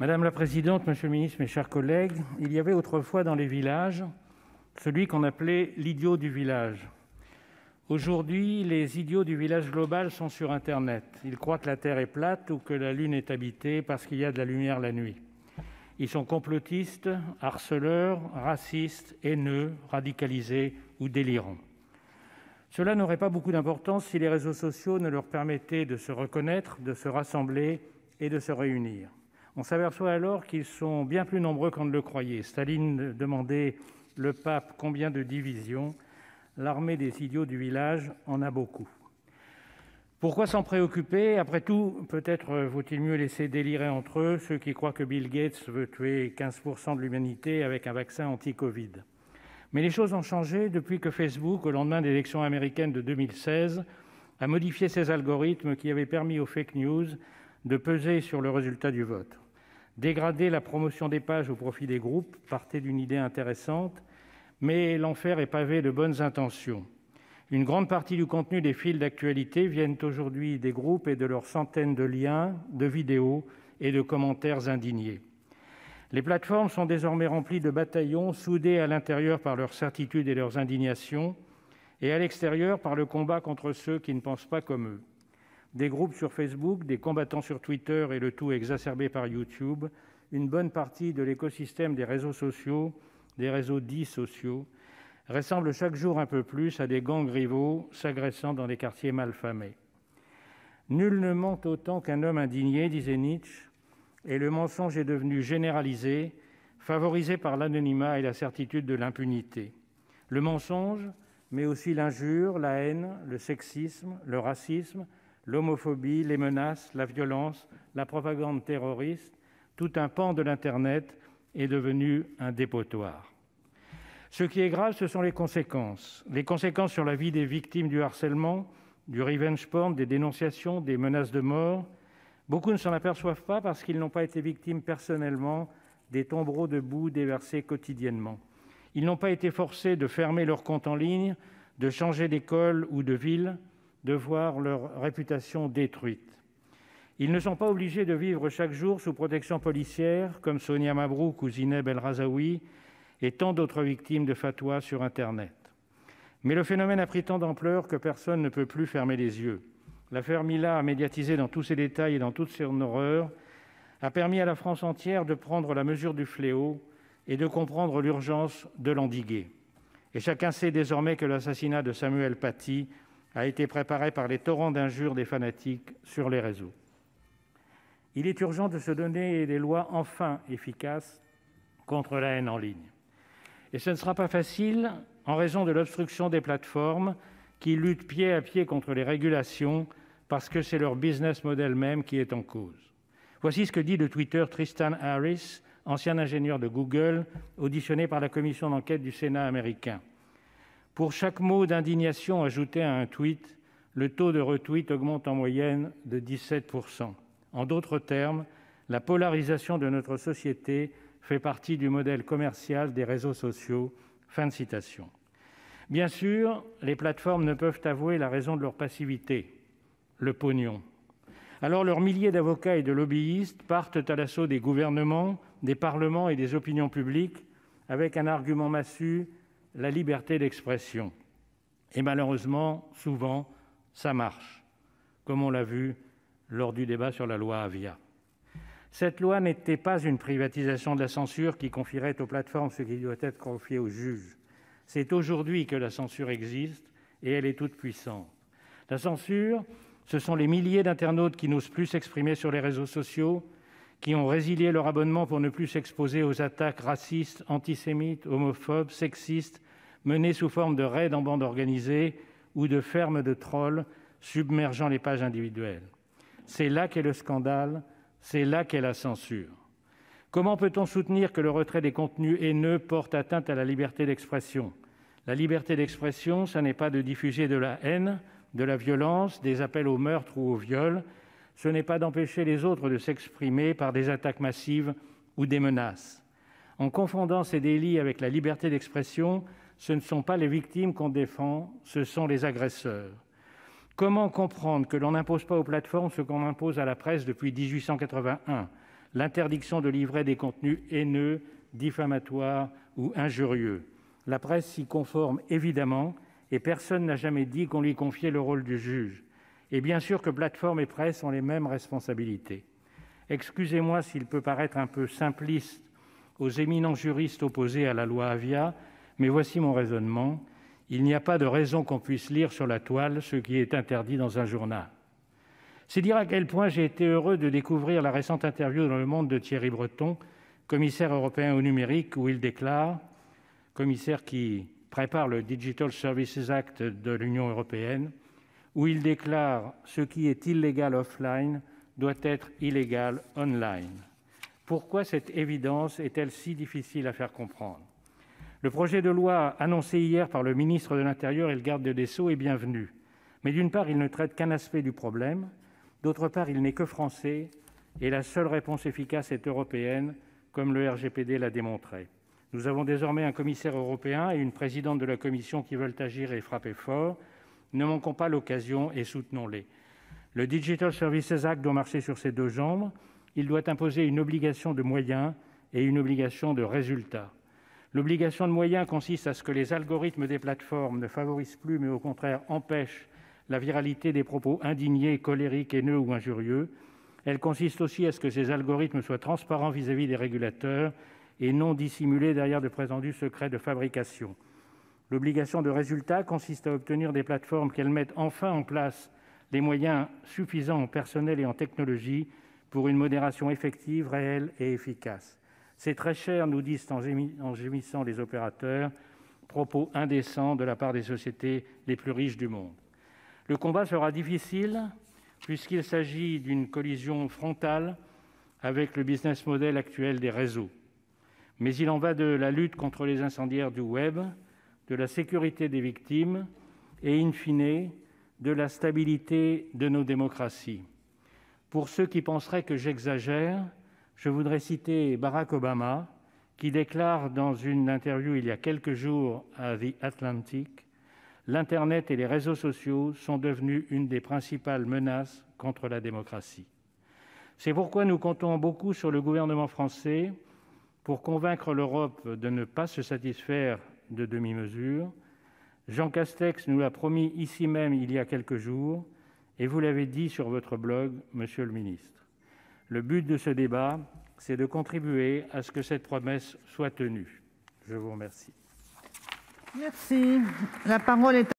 Madame la présidente, monsieur le ministre, mes chers collègues, il y avait autrefois dans les villages celui qu'on appelait l'idiot du village. Aujourd'hui, les idiots du village global sont sur Internet. Ils croient que la Terre est plate ou que la Lune est habitée parce qu'il y a de la lumière la nuit. Ils sont complotistes, harceleurs, racistes, haineux, radicalisés ou délirants. Cela n'aurait pas beaucoup d'importance si les réseaux sociaux ne leur permettaient de se reconnaître, de se rassembler et de se réunir. On s'aperçoit alors qu'ils sont bien plus nombreux qu'on ne le croyait. Staline demandait le pape combien de divisions. L'armée des idiots du village en a beaucoup. Pourquoi s'en préoccuper? Après tout, peut-être vaut-il mieux laisser délirer entre eux ceux qui croient que Bill Gates veut tuer 15% de l'humanité avec un vaccin anti-Covid. Mais les choses ont changé depuis que Facebook, au lendemain des élections américaines de 2016, a modifié ses algorithmes qui avaient permis aux fake news de peser sur le résultat du vote. Dégrader la promotion des pages au profit des groupes partait d'une idée intéressante, mais l'enfer est pavé de bonnes intentions. Une grande partie du contenu des fils d'actualité viennent aujourd'hui des groupes et de leurs centaines de liens, de vidéos et de commentaires indignés. Les plateformes sont désormais remplies de bataillons soudés à l'intérieur par leurs certitudes et leurs indignations, et à l'extérieur par le combat contre ceux qui ne pensent pas comme eux. Des groupes sur Facebook, des combattants sur Twitter et le tout exacerbé par YouTube, une bonne partie de l'écosystème des réseaux sociaux, des réseaux dits sociaux, ressemblent chaque jour un peu plus à des gangs rivaux s'agressant dans des quartiers malfamés. Nul ne ment autant qu'un homme indigné, disait Nietzsche, et le mensonge est devenu généralisé, favorisé par l'anonymat et la certitude de l'impunité. Le mensonge, mais aussi l'injure, la haine, le sexisme, le racisme, l'homophobie, les menaces, la violence, la propagande terroriste, tout un pan de l'Internet est devenu un dépotoir. Ce qui est grave, ce sont les conséquences. Les conséquences sur la vie des victimes du harcèlement, du revenge porn, des dénonciations, des menaces de mort. Beaucoup ne s'en aperçoivent pas parce qu'ils n'ont pas été victimes personnellement des tombereaux de boue déversés quotidiennement. Ils n'ont pas été forcés de fermer leur compte en ligne, de changer d'école ou de ville, de voir leur réputation détruite. Ils ne sont pas obligés de vivre chaque jour sous protection policière, comme Sonia Mabrouk ou Zineb El Razaoui et tant d'autres victimes de fatwas sur Internet. Mais le phénomène a pris tant d'ampleur que personne ne peut plus fermer les yeux. L'affaire Mila, médiatisée dans tous ses détails et dans toute son horreur, a permis à la France entière de prendre la mesure du fléau et de comprendre l'urgence de l'endiguer. Et chacun sait désormais que l'assassinat de Samuel Paty a été préparé par les torrents d'injures des fanatiques sur les réseaux. Il est urgent de se donner des lois enfin efficaces contre la haine en ligne. Et ce ne sera pas facile en raison de l'obstruction des plateformes qui luttent pied à pied contre les régulations parce que c'est leur business model même qui est en cause. Voici ce que dit de Twitter Tristan Harris, ancien ingénieur de Google, auditionné par la commission d'enquête du Sénat américain. Pour chaque mot d'indignation ajouté à un tweet, le taux de retweet augmente en moyenne de 17%. En d'autres termes, la polarisation de notre société fait partie du modèle commercial des réseaux sociaux. Fin de citation. Bien sûr, les plateformes ne peuvent avouer la raison de leur passivité, le pognon. Alors leurs milliers d'avocats et de lobbyistes partent à l'assaut des gouvernements, des parlements et des opinions publiques avec un argument massue, la liberté d'expression. Et malheureusement, souvent, ça marche, comme on l'a vu lors du débat sur la loi Avia. Cette loi n'était pas une privatisation de la censure qui confierait aux plateformes ce qui doit être confié aux juges. C'est aujourd'hui que la censure existe et elle est toute puissante. La censure, ce sont les milliers d'internautes qui n'osent plus s'exprimer sur les réseaux sociaux, qui ont résilié leur abonnement pour ne plus s'exposer aux attaques racistes, antisémites, homophobes, sexistes, menées sous forme de raids en bande organisée ou de fermes de trolls submergeant les pages individuelles. C'est là qu'est le scandale, c'est là qu'est la censure. Comment peut-on soutenir que le retrait des contenus haineux porte atteinte à la liberté d'expression? La liberté d'expression, ça n'est pas de diffuser de la haine, de la violence, des appels au meurtre ou au viol. Ce n'est pas d'empêcher les autres de s'exprimer par des attaques massives ou des menaces. En confondant ces délits avec la liberté d'expression, ce ne sont pas les victimes qu'on défend, ce sont les agresseurs. Comment comprendre que l'on n'impose pas aux plateformes ce qu'on impose à la presse depuis 1881 ? l'interdiction de livrer des contenus haineux, diffamatoires ou injurieux. La presse s'y conforme évidemment, et personne n'a jamais dit qu'on lui confiait le rôle du juge. Et bien sûr que plateformes et presse ont les mêmes responsabilités. Excusez-moi s'il peut paraître un peu simpliste aux éminents juristes opposés à la loi Avia, mais voici mon raisonnement. Il n'y a pas de raison qu'on puisse lire sur la toile ce qui est interdit dans un journal. C'est dire à quel point j'ai été heureux de découvrir la récente interview dans Le Monde de Thierry Breton, commissaire européen au numérique, où il déclare, commissaire qui prépare le Digital Services Act de l'Union européenne, où il déclare « Ce qui est illégal offline doit être illégal online ». Pourquoi cette évidence est-elle si difficile à faire comprendre ? Le projet de loi annoncé hier par le ministre de l'Intérieur et le garde des Sceaux est bienvenu. Mais d'une part, il ne traite qu'un aspect du problème. D'autre part, il n'est que français et la seule réponse efficace est européenne, comme le RGPD l'a démontré. Nous avons désormais un commissaire européen et une présidente de la Commission qui veulent agir et frapper fort. Ne manquons pas l'occasion et soutenons-les. Le Digital Services Act doit marcher sur ses deux jambes. Il doit imposer une obligation de moyens et une obligation de résultats. L'obligation de moyens consiste à ce que les algorithmes des plateformes ne favorisent plus, mais au contraire empêchent la viralité des propos indignés, colériques, haineux ou injurieux. Elle consiste aussi à ce que ces algorithmes soient transparents vis-à-vis des régulateurs et non dissimulés derrière de prétendus secrets de fabrication. L'obligation de résultat consiste à obtenir des plateformes qu'elles mettent enfin en place les moyens suffisants en personnel et en technologie pour une modération effective, réelle et efficace. C'est très cher, nous disent en gémissant les opérateurs, propos indécents de la part des sociétés les plus riches du monde. Le combat sera difficile puisqu'il s'agit d'une collision frontale avec le business model actuel des réseaux. Mais il en va de la lutte contre les incendiaires du web, de la sécurité des victimes et, in fine, de la stabilité de nos démocraties. Pour ceux qui penseraient que j'exagère, je voudrais citer Barack Obama, qui déclare dans une interview il y a quelques jours à The Atlantic « L'Internet et les réseaux sociaux sont devenus une des principales menaces contre la démocratie ». C'est pourquoi nous comptons beaucoup sur le gouvernement français pour convaincre l'Europe de ne pas se satisfaire de demi-mesures. Jean Castex nous l'a promis ici même il y a quelques jours, et vous l'avez dit sur votre blog, monsieur le ministre. Le but de ce débat, c'est de contribuer à ce que cette promesse soit tenue. Je vous remercie. Merci. La parole est